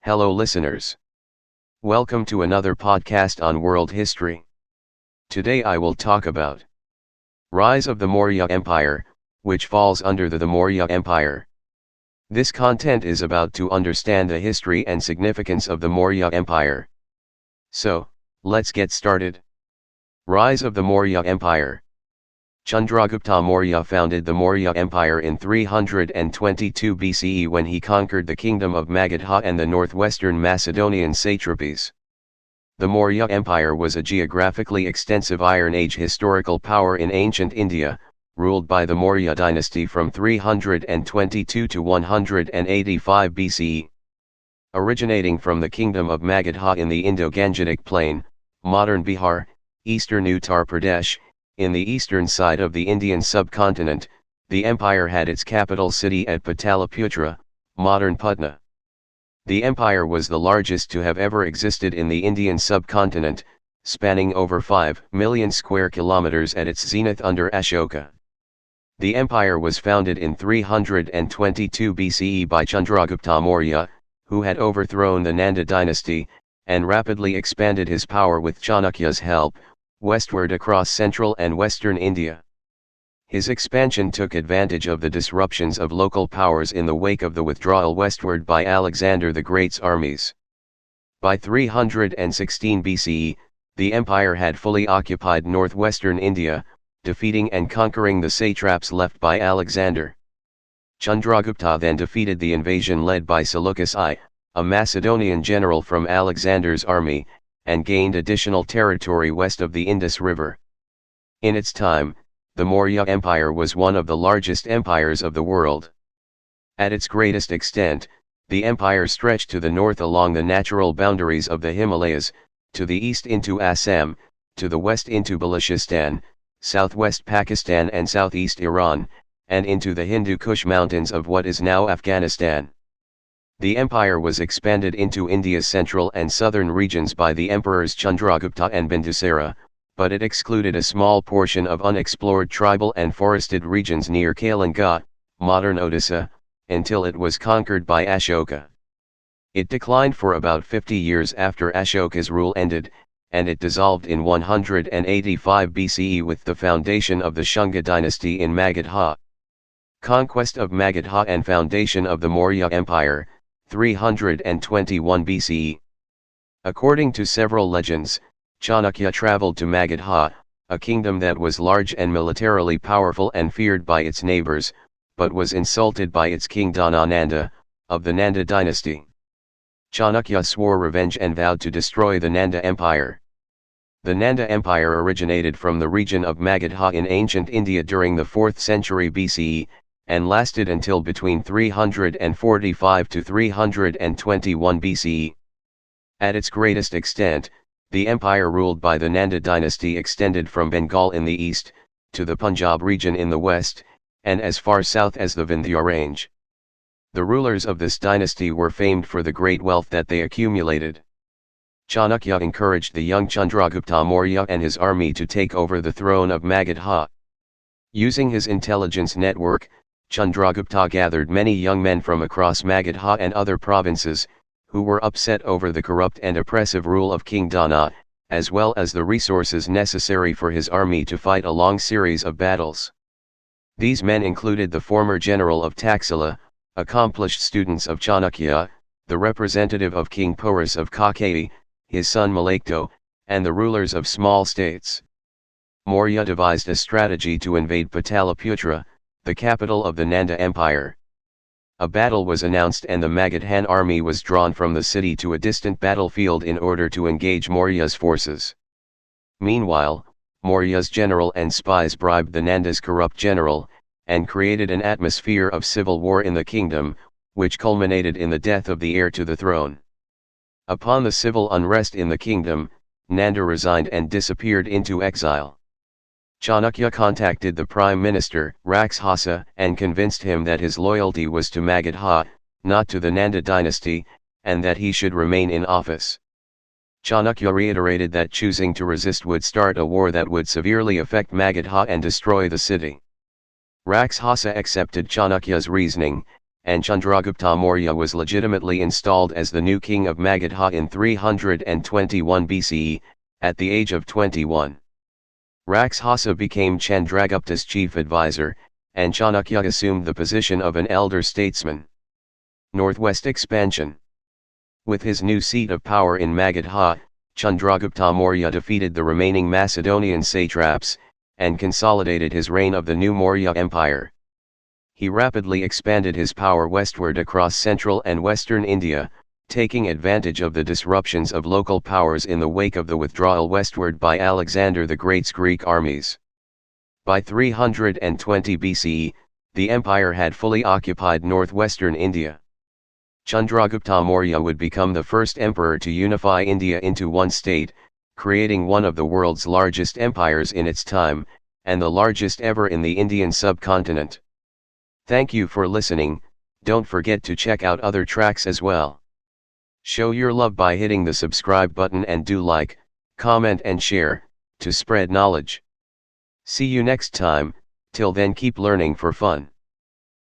Hello listeners. Welcome to another podcast on world history. Today I will talk about Rise of the Maurya Empire, which falls under the Maurya Empire. This content is about to understand the history and significance of the Maurya Empire. So, let's get started. Rise of the Maurya Empire. Chandragupta Maurya founded the Maurya Empire in 322 BCE when he conquered the kingdom of Magadha and the northwestern Macedonian satrapies. The Maurya Empire was a geographically extensive Iron Age historical power in ancient India, ruled by the Maurya dynasty from 322 to 185 BCE. Originating from the kingdom of Magadha in the Indo-Gangetic plain, modern Bihar, eastern Uttar Pradesh, in the eastern side of the Indian subcontinent, the empire had its capital city at Pataliputra, modern Patna. The empire was the largest to have ever existed in the Indian subcontinent, spanning over 5 million square kilometers at its zenith under Ashoka. The empire was founded in 322 BCE by Chandragupta Maurya, who had overthrown the Nanda dynasty, and rapidly expanded his power with Chanakya's help, westward across central and western India. His expansion took advantage of the disruptions of local powers in the wake of the withdrawal westward by Alexander the Great's armies. By 316 BCE, the empire had fully occupied northwestern India, defeating and conquering the satraps left by Alexander. Chandragupta then defeated the invasion led by Seleucus I, a Macedonian general from Alexander's army, and gained additional territory west of the Indus River. In its time, the Maurya Empire was one of the largest empires of the world. At its greatest extent, the empire stretched to the north along the natural boundaries of the Himalayas, to the east into Assam, to the west into Balochistan, southwest Pakistan and southeast Iran, and into the Hindu Kush mountains of what is now Afghanistan. The empire was expanded into India's central and southern regions by the emperors Chandragupta and Bindusara, but it excluded a small portion of unexplored tribal and forested regions near Kalinga, modern Odisha, until it was conquered by Ashoka. It declined for about 50 years after Ashoka's rule ended, and it dissolved in 185 BCE with the foundation of the Shunga dynasty in Magadha. Conquest of Magadha and foundation of the Maurya Empire, 321 BCE. According to several legends, Chanakya traveled to Magadha, a kingdom that was large and militarily powerful and feared by its neighbors, but was insulted by its king Dhanananda, of the Nanda dynasty. Chanakya swore revenge and vowed to destroy the Nanda Empire. The Nanda Empire originated from the region of Magadha in ancient India during the 4th century BCE, and lasted until between 345 to 321 BCE. At its greatest extent, the empire ruled by the Nanda dynasty extended from Bengal in the east, to the Punjab region in the west, and as far south as the Vindhya range. The rulers of this dynasty were famed for the great wealth that they accumulated. Chanakya encouraged the young Chandragupta Maurya and his army to take over the throne of Magadha. Using his intelligence network, Chandragupta gathered many young men from across Magadha and other provinces, who were upset over the corrupt and oppressive rule of King Dhana, as well as the resources necessary for his army to fight a long series of battles. These men included the former general of Taxila, accomplished students of Chanakya, the representative of King Porus of Kakeyi, his son Malekto, and the rulers of small states. Maurya devised a strategy to invade Pataliputra, the capital of the Nanda Empire. A battle was announced and the Magadhan army was drawn from the city to a distant battlefield in order to engage Maurya's forces. Meanwhile, Maurya's general and spies bribed the Nanda's corrupt general, and created an atmosphere of civil war in the kingdom, which culminated in the death of the heir to the throne. Upon the civil unrest in the kingdom, Nanda resigned and disappeared into exile. Chanakya contacted the prime minister, Rakshasa, and convinced him that his loyalty was to Magadha, not to the Nanda dynasty, and that he should remain in office. Chanakya reiterated that choosing to resist would start a war that would severely affect Magadha and destroy the city. Rakshasa accepted Chanakya's reasoning, and Chandragupta Maurya was legitimately installed as the new king of Magadha in 321 BCE, at the age of 21. Rakshasa became Chandragupta's chief advisor, and Chanakya assumed the position of an elder statesman. Northwest expansion. With his new seat of power in Magadha, Chandragupta Maurya defeated the remaining Macedonian satraps, and consolidated his reign of the new Maurya Empire. He rapidly expanded his power westward across central and western India, taking advantage of the disruptions of local powers in the wake of the withdrawal westward by Alexander the Great's Greek armies. By 320 BCE, the empire had fully occupied northwestern India. Chandragupta Maurya would become the first emperor to unify India into one state, creating one of the world's largest empires in its time, and the largest ever in the Indian subcontinent. Thank you for listening. Don't forget to check out other tracks as well. Show your love by hitting the subscribe button and do like, comment and share, to spread knowledge. See you next time. Till then, keep learning for fun.